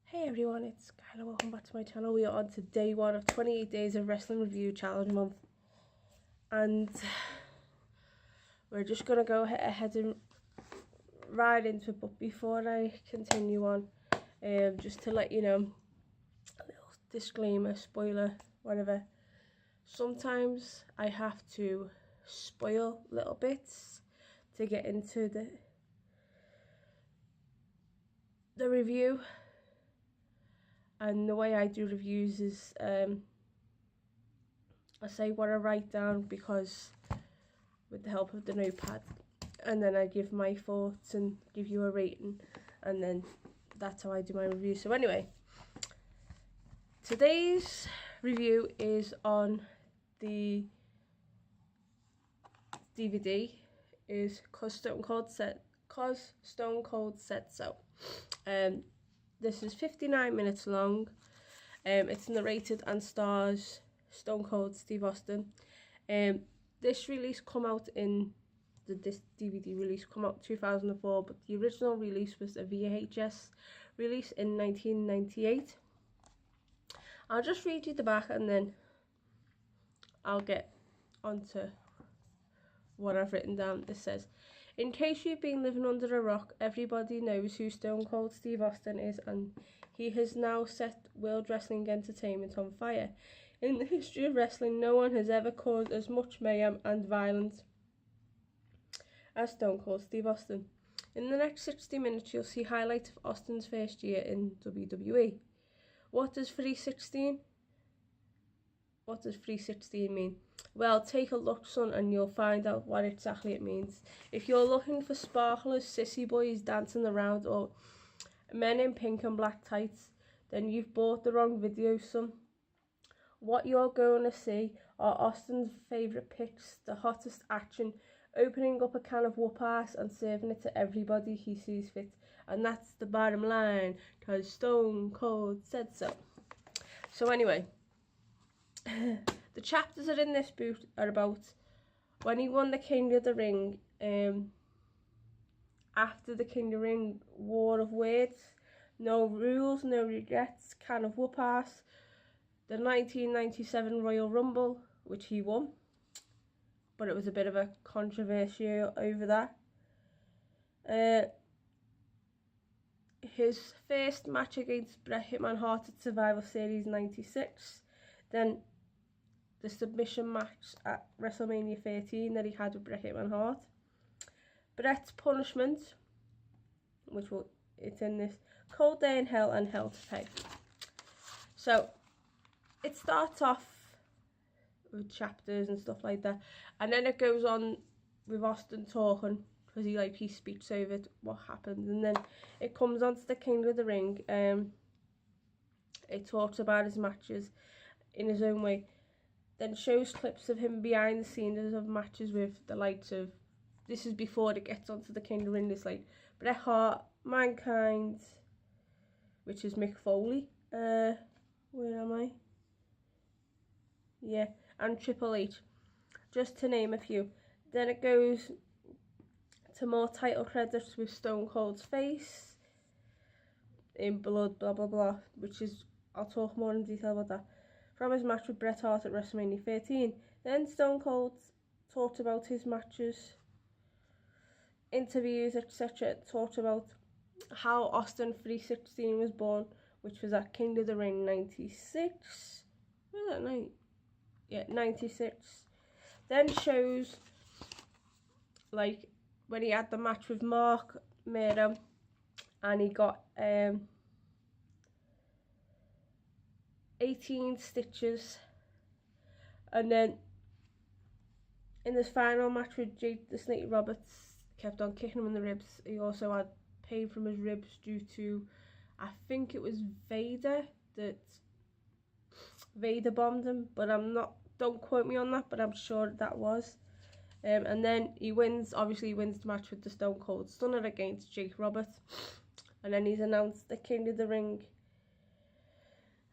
Hey everyone, it's Skylar. Welcome back to my channel. We are on to day 1 of 28 days of Wrestling Review Challenge Month. And we're just going to go ahead and ride into it. But before I continue on, just to let you know, a little disclaimer, spoiler, whatever. Sometimes I have to spoil little bits to get into the review. And the way I do reviews is I say what I write down because with the help of the notepad, and then I give my thoughts and give you a rating, and then that's how I do my review. So anyway, today's review is on the DVD is Cause Stone Cold Said So. This is 59 minutes long. It's narrated and stars Stone Cold Steve Austin. This release come out in this DVD release come out 2004, but the original release was a VHS release in 1998. I'll just read you the back and then I'll get onto what I've written down. It says, in case you've been living under a rock, everybody knows who Stone Cold Steve Austin is, and he has now set World Wrestling Entertainment on fire. In the history of wrestling, no one has ever caused as much mayhem and violence as Stone Cold Steve Austin. In the next 60 minutes, you'll see highlights of Austin's first year in WWE. What does 316 mean? Well, take a look, son, and you'll find out what exactly it means. If you're looking for sparklers, sissy boys dancing around, or men in pink and black tights, then you've bought the wrong video, son. What you're going to see are Austin's favourite picks, the hottest action, opening up a can of whoop ass and serving it to everybody he sees fit. And that's the bottom line, because Stone Cold said so. So anyway, the chapters that are in this book are about when he won the King of the Ring, after the King of the Ring War of Words, no rules, no regrets, can of whoop ass, the 1997 Royal Rumble, which he won, but it was a bit of a controversy over that. His first match against Bret Hitman Hart at Survivor Series 96, then the submission match at WrestleMania 13 that he had with Bret Hitman Hart, Bret's punishment, it's in this, Cold Day in Hell and Hell to Pay. So it starts off with chapters and stuff like that, and then it goes on with Austin talking, because he speaks over what happened, and then it comes on to the King of the Ring. It talks about his matches in his own way, then shows clips of him behind the scenes of matches with the likes of, this is before it gets onto the King of the Ring, this like Bret Hart, Mankind, which is Mick Foley, where am I? Yeah, and Triple H, just to name a few. Then it goes to more title credits with Stone Cold's face, in blood, blah blah blah, which is, I'll talk more in detail about that, from his match with Bret Hart at WrestleMania 13. Then Stone Cold talked about his matches, interviews, etc. Talked about how Austin 316 was born, which was at King of the Ring 96. Where's that night? Yeah, 96. Then shows like when he had the match with Mark Mero and he got 18 stitches, and then in this final match with Jake the Snake Roberts, kept on kicking him in the ribs. He also had pain from his ribs due to, I think it was Vader, that Vader bombed him, but don't quote me on that, but I'm sure that was. And then he wins the match with the Stone Cold Stunner against Jake Roberts, and then he's announced the King of the Ring.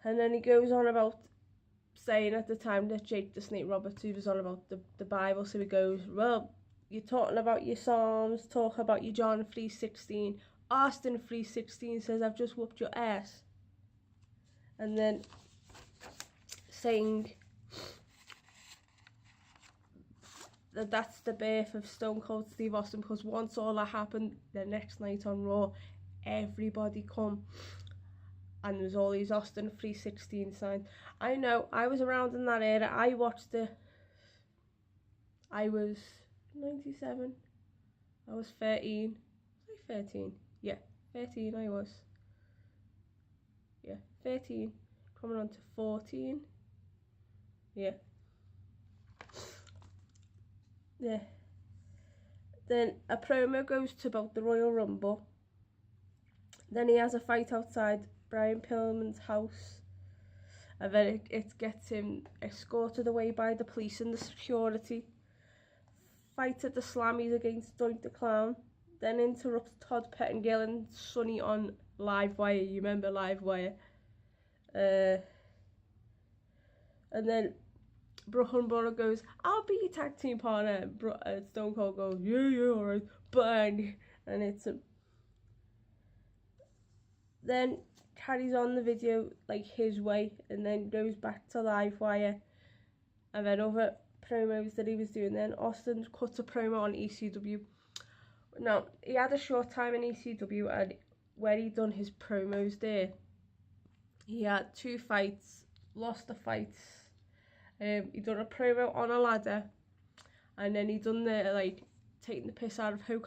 And then he goes on about saying at the time that Jake the Snake Roberts, he was on about the Bible, so he goes, well, you're talking about your Psalms, talk about your John 3:16. Austin 3:16 says, I've just whooped your ass. and then saying that that's the birth of Stone Cold Steve Austin, because once all that happened, the next night on Raw, everybody come, and there was all these Austin 316 signs. I know, I was around in that era. I watched it. I was 97. I was 13. Was I 13? Yeah, 13 I was. Yeah, 13. Coming on to 14. Yeah. Yeah. Then a promo goes to about the Royal Rumble. Then he has a fight outside Brian Pillman's house. And then it gets him escorted away by the police and the security. Fight at the Slammies against Doink the Clown. Then interrupts Todd Pettengill and Sonny on Livewire. You remember Livewire? And then Brooklyn Brawler goes, "I'll be your tag team partner." Stone Cold goes, yeah, alright, bang. And it's then carries on the video like his way, and then goes back to Livewire, and then other promos that he was doing. Then Austin cuts a promo on ECW. Now, he had a short time in ECW, and where he done his promos there, he had 2 fights, lost the fights. He done a promo on a ladder, and then he done the like taking the piss out of Hulk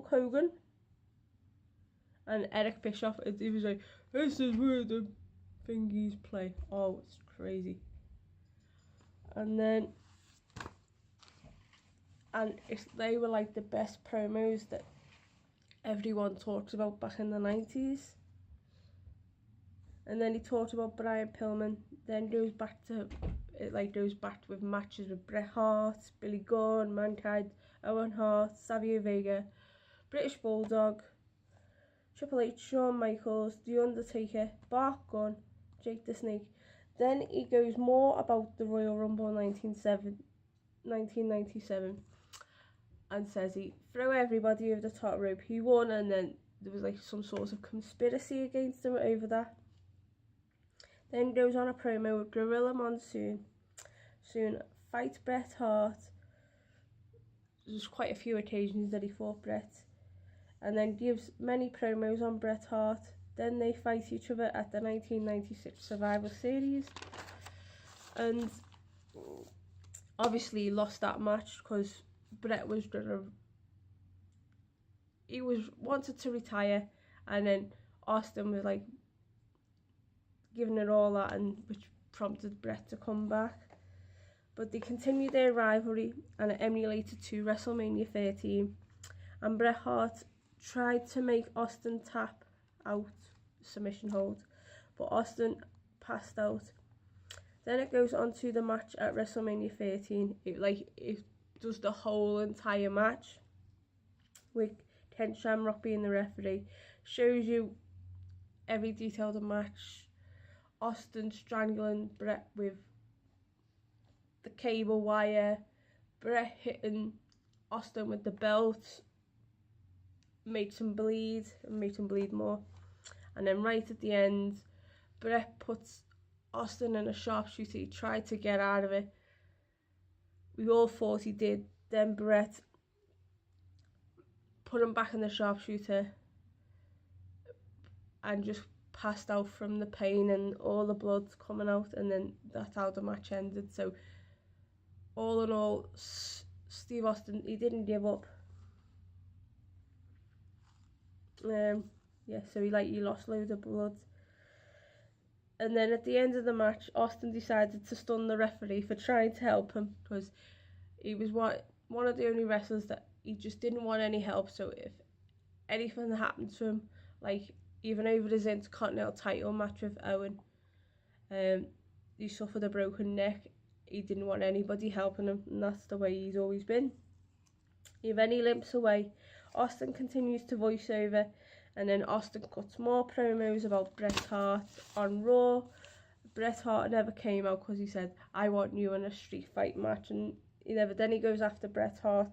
Hogan and Eric Bischoff. He was like, "This is where the thingies play." Oh, it's crazy. And then, they were like the best promos that everyone talks about back in the 90s. And then he talked about Brian Pillman. Then goes back with matches with Bret Hart, Billy Gunn, Mankind, Owen Hart, Savio Vega, British Bulldog, Triple H, Shawn Michaels, The Undertaker, Bart Gunn, Jake the Snake. Then he goes more about the Royal Rumble 1997 and says he threw everybody over the top rope. He won, and then there was like some sort of conspiracy against him over that. Then goes on a promo with Gorilla Monsoon. Soon fights Bret Hart. There's quite a few occasions that he fought Bret. And then gives many promos on Bret Hart. Then they fight each other at the 1996 Survivor Series. And obviously he lost that match because Bret was wanted to retire, and then Austin was like giving it all that, and which prompted Bret to come back. But they continued their rivalry, and it emulated to WrestleMania 13. And Bret Hart tried to make Austin tap out submission hold, but Austin passed out. Then it goes on to the match at WrestleMania 13. It does the whole entire match with Ken Shamrock being the referee. Shows you every detail of the match. Austin strangling Bret with the cable wire, Bret hitting Austin with the belt, makes him bleed and makes him bleed more. And then right at the end, Bret puts Austin in a sharpshooter. He tried to get out of it. We all thought he did. Then Bret put him back in the sharpshooter and just passed out from the pain and all the blood's coming out, and then that's how the match ended. So all in all, Steve Austin, he didn't give up. So he lost loads of blood. And then at the end of the match, Austin decided to stun the referee for trying to help him, because he was one of the only wrestlers that he just didn't want any help. So if anything happened to him, like even over his Intercontinental title match with Owen, he suffered a broken neck. He didn't want anybody helping him, and that's the way he's always been. Then he limps away. Austin continues to voice over, and then Austin cuts more promos about Bret Hart on Raw. Bret Hart never came out because he said, "I want you in a street fight match," and he never. Then he goes after Bret Hart,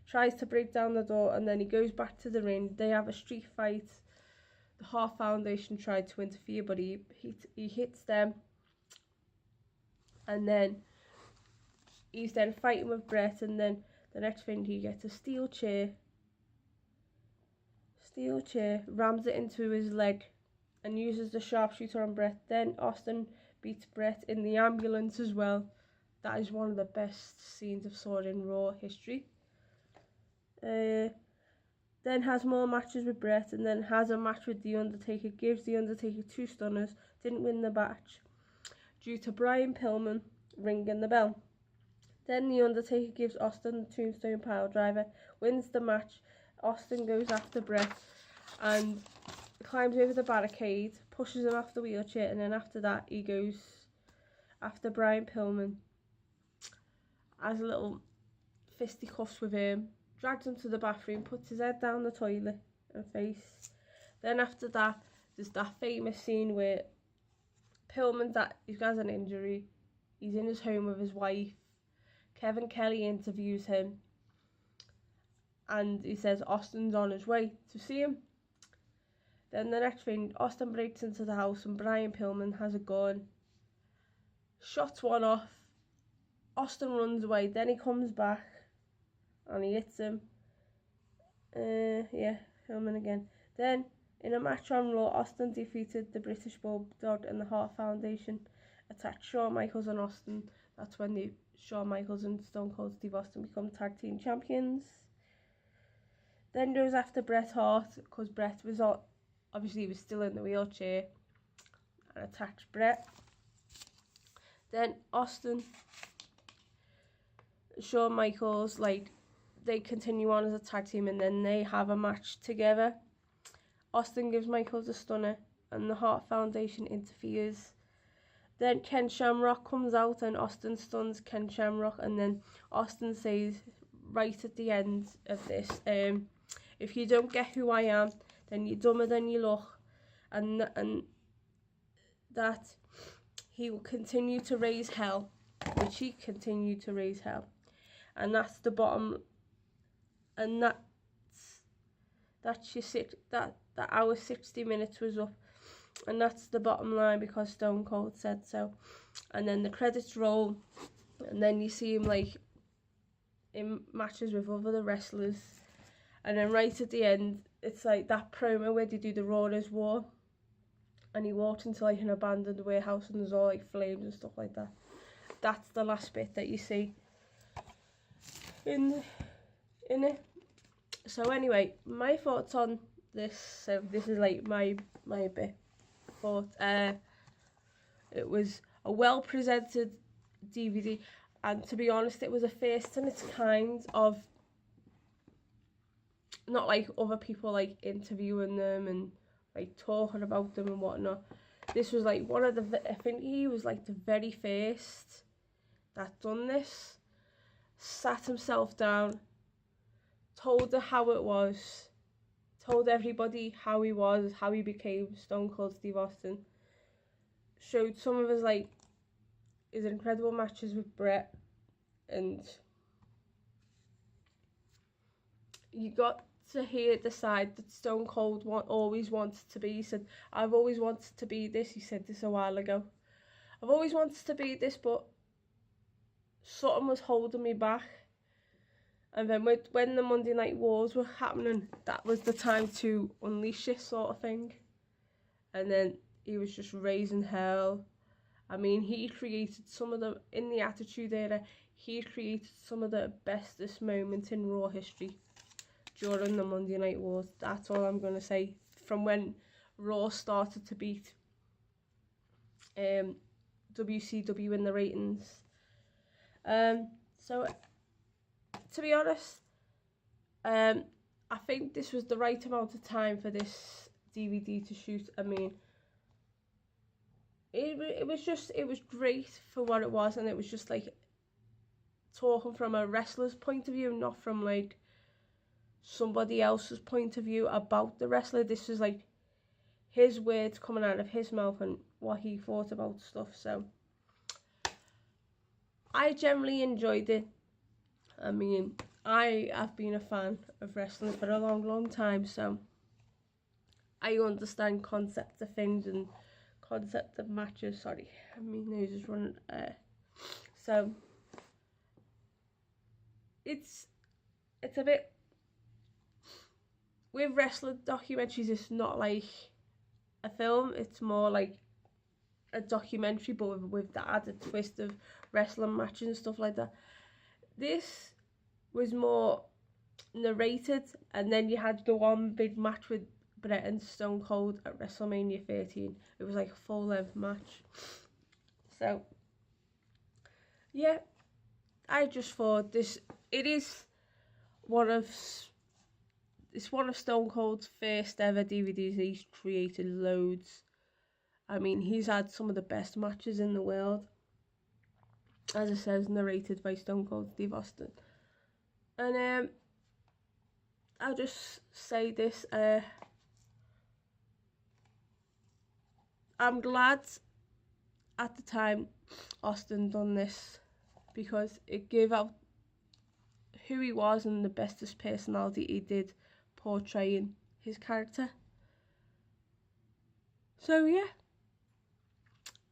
tries to break down the door, and then he goes back to the ring. They have a street fight. The Hart Foundation tried to interfere, but he hits them, and then he's then fighting with Bret, and then the next thing he gets a steel chair, rams it into his leg, and uses the sharpshooter on Bret. Then Austin beats Bret in the ambulance as well. That is one of the best scenes I've saw in Raw history. Then has more matches with Bret, and then has a match with The Undertaker, gives The Undertaker 2 stunners, didn't win the match due to Brian Pillman ringing the bell. Then The Undertaker gives Austin the Tombstone Piledriver, wins the match. Austin goes after Bret and climbs over the barricade, pushes him off the wheelchair, and then after that he goes after Brian Pillman, has a little fisticuffs with him, drags him to the bathroom, puts his head down the toilet and face. Then after that, there's that famous scene where Pillman, he has an injury, he's in his home with his wife. Kevin Kelly interviews him, and he says Austin's on his way to see him. Then the next thing, Austin breaks into the house and Brian Pillman has a gun, shots one off. Austin runs away, then he comes back and he hits him. Pillman again. Then in a match on Raw, Austin defeated the British Bulldog, and the Hart Foundation attacked Shawn Michaels and Austin. That's when Shawn Michaels and Stone Cold Steve Austin become tag team champions. Then goes after Bret Hart, because Bret was obviously he was still in the wheelchair, and attacks Bret. Then Austin, Shawn Michaels, they continue on as a tag team, and then they have a match together. Austin gives Michaels a stunner, and the Hart Foundation interferes. Then Ken Shamrock comes out, and Austin stuns Ken Shamrock, and then Austin says right at the end of this, if you don't get who I am, then you're dumber than you look, and that he will continue to raise hell, which he continued to raise hell, and that's the bottom, and that our 60 minutes was up, and that's the bottom line because Stone Cold said so. And then the credits roll, and then you see him in matches with other wrestlers, and then right at the end it's that promo where they do the Raw is War, and he walks into an abandoned warehouse and there's all flames and stuff like that. That's the last bit that you see in it. So anyway, my thoughts on this. So this is my bit thought. It was a well presented DVD, and to be honest, it was a first in its kind of, not like other people interviewing them and talking about them and whatnot. This was one of the, I think he was the very first that done this, sat himself down, told her how it was, told everybody how he was, how he became Stone Cold Steve Austin, showed some of his incredible matches with Bret, and you got to hear the side that Stone Cold always wanted to be. He said, I've always wanted to be this. He said this a while ago. I've always wanted to be this, but something was holding me back. And then when the Monday Night Wars were happening, that was the time to unleash it, sort of thing. And then he was just raising hell. I mean, he created in the Attitude Era, he created some of the bestest moments in Raw history during the Monday Night Wars. That's all I'm going to say. From when Raw started to beat WCW in the ratings. So, to be honest, I think this was the right amount of time for this DVD to shoot. I mean, it was great for what it was, and it was just talking from a wrestler's point of view, not from somebody else's point of view about the wrestler. This was his words coming out of his mouth and what he thought about stuff. So I generally enjoyed it. I mean, I have been a fan of wrestling for a long time, so I understand concept of things and concept of matches. Sorry, my nose is running. So it's a bit, with wrestling documentaries, it's not like a film, it's more like a documentary, but with the added twist of wrestling matches and stuff like that. This was more narrated, and then you had the one big match with Bret and Stone Cold at WrestleMania 13. It was like a full length match. So yeah, I just thought it is one of Stone Cold's first ever DVDs. He's created loads. I mean, he's had some of the best matches in the world. As it says, narrated by Stone Cold Steve Austin. And I'll just say this, I'm glad at the time Austin done this, because it gave out who he was and the bestest personality he did portraying his character. So yeah,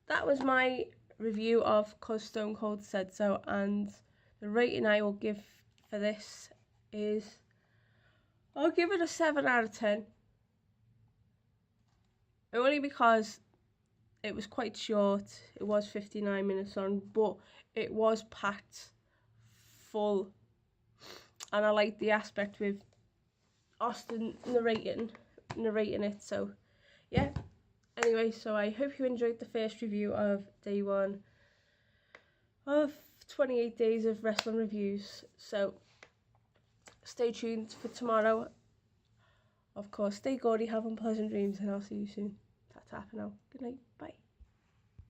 that was my review of 'Cause Stone Cold Said So, and the rating I will give for this is, I'll give it a 7 out of 10. Only because it was quite short. It was 59 minutes long, but it was packed full. And I like the aspect with Austin narrating it. So yeah. Anyway, so I hope you enjoyed the first review of day 1 of 28 days of wrestling reviews. So stay tuned for tomorrow. Of course, stay gaudy, have unpleasant dreams, and I'll see you soon. Ta-ta for now. Good night. Bye.